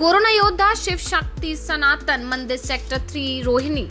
Corona योद्धा शिव शक्ति सनातन मंदिर sector 3 Rohini.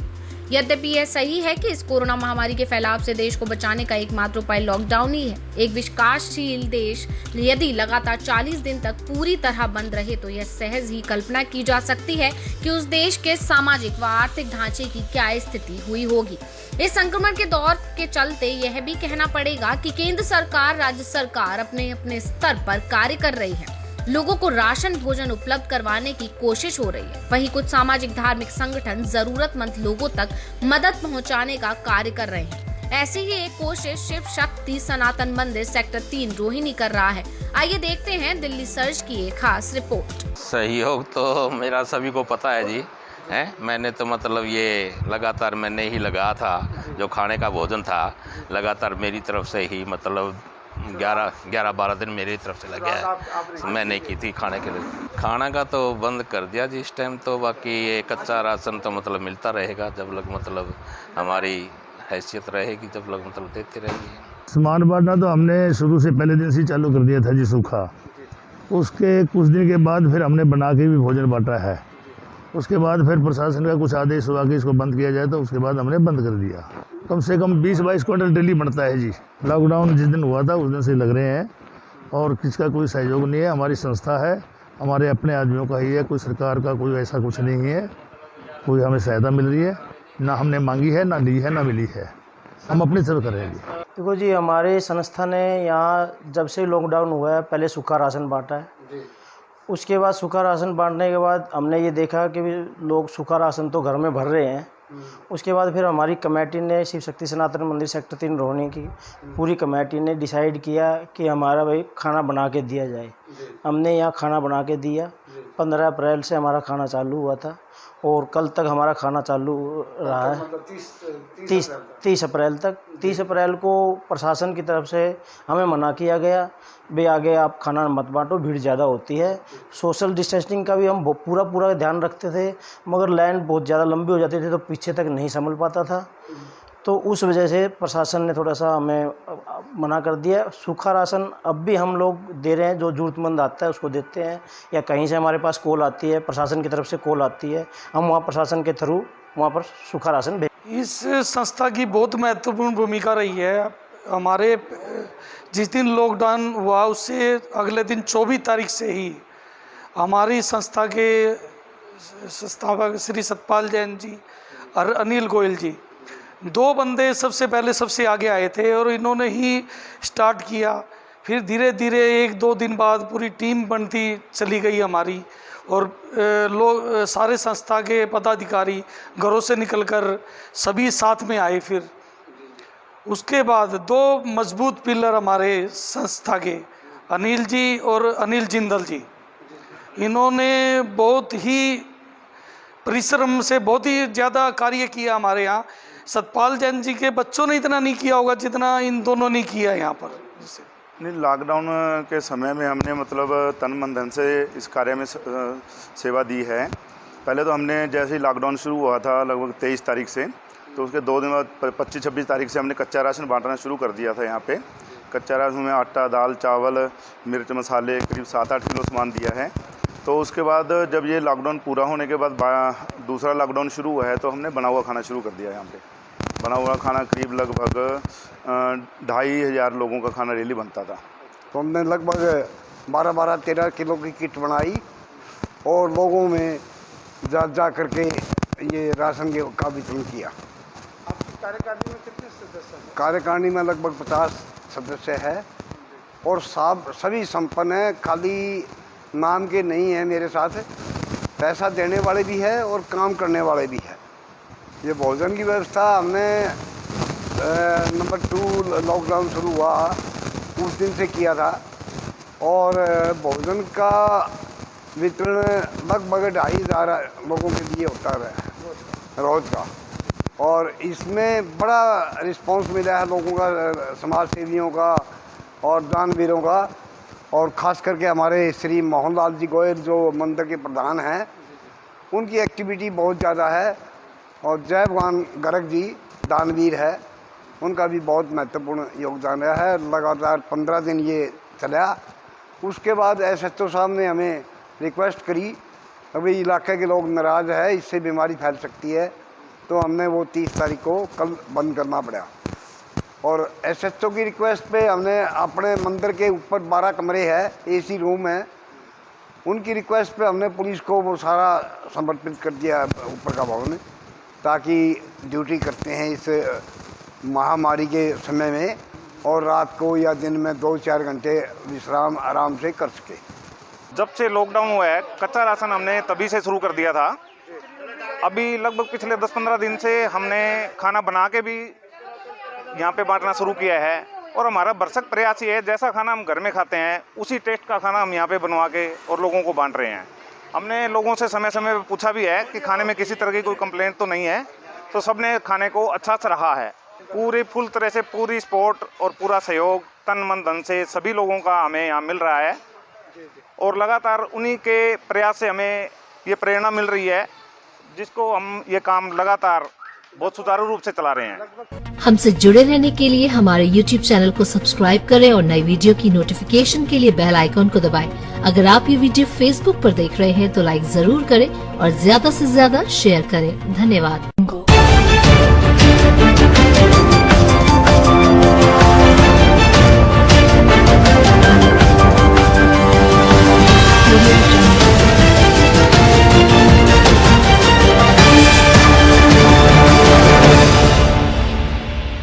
यद्यपि यह सही है कि इस कोरोना महामारी के फैलाव से देश को बचाने का एकमात्र उपाय लॉकडाउन ही है। एक विकासशील देश यदि लगातार 40 दिन तक पूरी तरह बंद रहे तो यह सहज ही कल्पना की जा सकती है कि उस देश के सामाजिक व आर्थिक ढांचे की क्या स्थिति हुई होगी। इस संक्रमण के दौर के चलते यह भी कहना पड़ेगा कि केंद्र सरकार, राज्य सरकार अपने अपने स्तर पर कार्य कर रही है। लोगों को राशन भोजन उपलब्ध करवाने की कोशिश हो रही है। वहीं कुछ सामाजिक धार्मिक संगठन जरूरतमंद लोगों तक मदद पहुंचाने का कार्य कर रहे हैं। ऐसी ही एक कोशिश शिव शक्ति सनातन मंदिर सेक्टर 3 रोहिणी कर रहा है। आइए देखते हैं दिल्ली सर्च की एक खास रिपोर्ट। सहयोग तो मेरा सभी को पता है जी, है। मैंने तो मतलब ये लगातार मैंने ही लगा था, जो खाने का भोजन था लगातार मेरी तरफ से ही मतलब 11-12 दिन मेरी तरफ से लगे है। मैंने की थी खाने के लिए। खाना का तो बंद कर दिया जी इस टाइम तो, बाकी ये कच्चा राशन तो मतलब मिलता रहेगा जब लोग मतलब हमारी हैसियत रहेगी, जब लोग मतलब देते रहेंगे। सामान बांटना तो हमने शुरू से पहले दिन से चालू कर दिया था जी, सूखा। उसके कुछ दिन के बाद फिर हमने बना के भी भोजन बांटा है। उसके बाद फिर प्रशासन का कुछ आदेश हुआ कि इसको बंद किया जाए, तो उसके बाद हमने बंद कर दिया। कम से कम 20-22 क्विंटल डेली बनता है जी। लॉकडाउन जिस दिन हुआ था उस दिन से लग रहे हैं और किसका कोई सहयोग नहीं है। हमारी संस्था है, हमारे अपने आदमियों का ही है, कोई सरकार का कोई ऐसा कुछ नहीं है। कोई हमें सहायता मिल रही है ना, हमने मांगी है ना ली है ना मिली है। हम अपनी तरफ करेंगे। देखो जी, हमारे संस्था ने यहाँ जब से लॉकडाउन हुआ है पहले सूखा राशन बांटा है। उसके बाद सूखा राशन बांटने के बाद हमने ये देखा कि लोग सूखा राशन तो घर में भर रहे हैं। उसके बाद फिर हमारी कमेटी ने, शिव शक्ति सनातन मंदिर सेक्टर 3 रोहिणी की पूरी कमेटी ने डिसाइड किया कि हमारा भाई खाना बना के दिया जाए। हमने यहाँ खाना बना के दिया। 15 अप्रैल से हमारा खाना चालू हुआ था और कल तक हमारा खाना चालू रहा है, 30 अप्रैल तक। 30 अप्रैल को प्रशासन की तरफ से हमें मना किया गया, भाई आगे आप खाना मत बांटो, भीड़ ज़्यादा होती है। सोशल डिस्टेंसिंग का भी हम पूरा ध्यान रखते थे, मगर लाइन बहुत ज़्यादा लंबी हो जाती थी तो पीछे तक नहीं संभल पाता था। तो उस वजह से प्रशासन ने थोड़ा सा हमें मना कर दिया। सूखा राशन अब भी हम लोग दे रहे हैं, जो ज़रूरतमंद आता है उसको देते हैं, या कहीं से हमारे पास कॉल आती है, प्रशासन की तरफ से कॉल आती है, हम वहाँ प्रशासन के थ्रू वहाँ पर सूखा राशन भेज। इस संस्था की बहुत महत्वपूर्ण भूमिका रही है। हमारे जिस दिन लॉकडाउन हुआ उससे अगले दिन 24 तारीख से ही हमारी संस्था के संस्थापक श्री सतपाल जैन जी और अनिल गोयल जी, 2 बंदे सबसे पहले सबसे आगे आए थे और इन्होंने ही स्टार्ट किया। फिर धीरे धीरे 1-2 दिन बाद पूरी टीम बनती चली गई हमारी, और लोग सारे संस्था के पदाधिकारी घरों से निकलकर सभी साथ में आए। फिर उसके बाद 2 मजबूत पिलर हमारे संस्था के, अनिल जी और अनिल जिंदल जी, इन्होंने बहुत ही परिश्रम से बहुत ही ज़्यादा कार्य किया हमारे यहाँ। सतपाल जैन जी के बच्चों ने इतना नहीं किया होगा जितना इन दोनों ने किया यहाँ पर। नहीं, लॉकडाउन के समय में हमने मतलब तन मन धन से इस कार्य में सेवा दी है। पहले तो हमने जैसे ही लॉकडाउन शुरू हुआ था लगभग 23 तारीख से, तो उसके 2 दिन बाद 25-26 तारीख से हमने कच्चा राशन बांटना शुरू कर दिया था। यहाँ पे कच्चा राशन में आटा, दाल, चावल, मिर्च, मसाले करीब 7-8 किलो सामान दिया है। तो उसके बाद जब ये लॉकडाउन पूरा होने के बाद दूसरा लॉकडाउन शुरू हुआ है तो हमने बना हुआ खाना शुरू कर दिया। यहाँ पे बना हुआ खाना करीब लगभग 2500 लोगों का खाना डेली बनता था। तो हमने लगभग 12-13 किलो की किट बनाई और लोगों में जा करके ये राशन का वितरण किया। आपकी कार्यकारिणी में कितने सदस्य हैं? कार्यकारिणी में लगभग 50 सदस्य है और सभी संपन्न हैं, खाली नाम के नहीं है। मेरे साथ पैसा देने वाले भी है और काम करने वाले भी है। ये भोजन की व्यवस्था हमने नंबर 2 लॉकडाउन शुरू हुआ उस दिन से किया था और भोजन का वितरण लगभग 2500 लोगों के लिए होता है रोज़ का, और इसमें बड़ा रिस्पांस मिला है लोगों का, समाज सेवियों का और दानवीरों का, और ख़ास करके हमारे श्री मोहनलाल जी गोयल जो मंदिर के प्रधान हैं, उनकी एक्टिविटी बहुत ज़्यादा है। और जय भगवान गर्ग जी दानवीर है, उनका भी बहुत महत्वपूर्ण योगदान रहा है। लगातार 15 दिन ये चला। उसके बाद एसएचओ साहब ने हमें रिक्वेस्ट करी अभी इलाके के लोग नाराज़ है, इससे बीमारी फैल सकती है, तो हमने वो 30 तारीख को कल बंद करना पड़ा। और SHO की रिक्वेस्ट पे हमने अपने मंदिर के ऊपर 12 कमरे हैं, AC रूम है, उनकी रिक्वेस्ट पे हमने पुलिस को वो सारा समर्पित कर दिया ऊपर का भवन, ताकि ड्यूटी करते हैं इस महामारी के समय में और रात को या दिन में 2-4 घंटे विश्राम आराम से कर सके। जब से लॉकडाउन हुआ है कच्चा राशन हमने तभी से शुरू कर दिया था। अभी लगभग पिछले 10-15 दिन से हमने खाना बना के भी यहाँ पे बांटना शुरू किया है और हमारा भरसक प्रयास ये है जैसा खाना हम घर में खाते हैं उसी टेस्ट का खाना हम यहाँ पे बनवा के और लोगों को बांट रहे हैं। हमने लोगों से समय समय पर पूछा भी है कि खाने में किसी तरह की कोई कंप्लेंट तो नहीं है, तो सबने खाने को अच्छा सराहा है। पूरी फुल तरह से पूरी सपोर्ट और पूरा सहयोग तन मन धन से सभी लोगों का हमें यहाँ मिल रहा है और लगातार उन्हीं के प्रयास से हमें ये प्रेरणा मिल रही है, जिसको हम ये काम लगातार बहुत सुचारू रूप से चला रहे हैं। हमसे जुड़े रहने के लिए हमारे YouTube चैनल को सब्सक्राइब करें और नई वीडियो की नोटिफिकेशन के लिए बेल आइकॉन को दबाएं। अगर आप ये वीडियो Facebook पर देख रहे हैं तो लाइक जरूर करें और ज्यादा से ज्यादा शेयर करें। धन्यवाद।